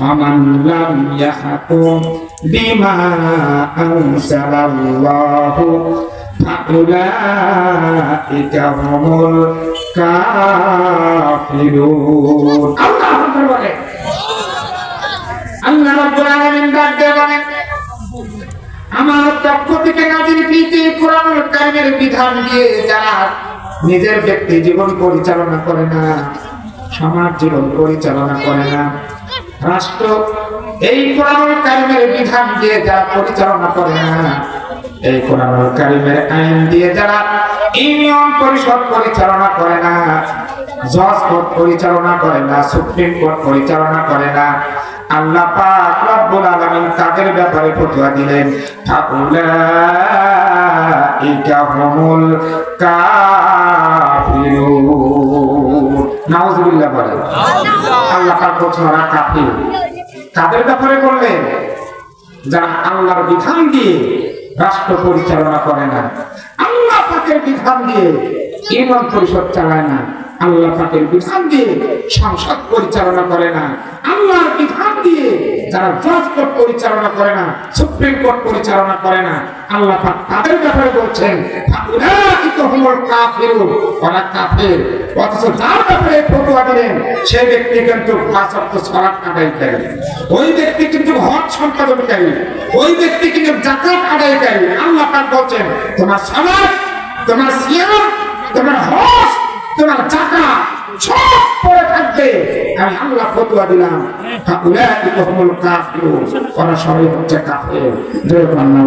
ومن لم يحكم بما أنزل الله فأولئك هم الكافرون الله أكبر আল্লাহ রাব্বুল আলামিন ডাক দিয়ে বলেন আমার পক্ষ থেকে নাযিলকৃত কোরআনুল কারীমের বিধান দিয়ে যারা নিজের ব্যক্তি জীবন পরিচালনা করে না, সমাজ জীবন পরিচালনা করে না, রাষ্ট্র এই কোরআনুল কারীমের বিধান দিয়ে যারা পরিচালনা করে না, এই কোরআনুল কারীমের আইন দিয়ে যারা ইউনিয়ন পরিষদ পরিচালনা করে না, জজ কোর্ট পরিচালনা করে না, সুপ্রিম কোর্ট পরিচালনা করে না, আল্লাহ পাক রব্বুল আলামিন তাদের ব্যাপারে ফতোয়া দিলেন ফাউলাইকা হুমুল কাফিরুন। নাউযুবিল্লাহ বলেন আল্লাহ পাক বলছেন ওরা কাফির। তাদের ব্যাপারে বললেন যারা আল্লাহর বিধান দিয়ে রাষ্ট্র পরিচালনা করে না, আল্লাহ পাকের বিধান দিয়ে ইউনিয়ন পরিষদ চালায় না, আল্লাহ পাকের বিধান দিয়ে সংসদ পরিচালনা করে না, আল্লাহর বিধান দিয়ে যারা জজ কোর্ট পরিচালনা করে না, সুপ্রিম কোর্ট পরিচালনা করে না, আল্লাহ পাক তাদের ব্যাপারে বলছেন ফাউলাইকা হুমুল কাফিরুন, ওরা কাফের। অথচ যার ব্যাপারে ফতোয়া দিলেন সেই ব্যক্তি কিন্তু পাঁচ ওয়াক্ত সালাত আদায়কারী, ওই ব্যক্তি কিন্তু হজ সম্পাদনকারী, ওই ব্যক্তি কিন্তু যাকাত আদায়কারী। আল্লাহ পাক বলছেন তোমার সালাত, তোমার সিয়াম, তোমার হজ, তোমার যাকাত সব পড়ে থাকবে, আমি আল্লাহ ফতোয়া দিলাম ফাউলাইকা হুমুল কাফিরুন, ওরা সবাই হচ্ছে কাফের। জয় আল্লাহ।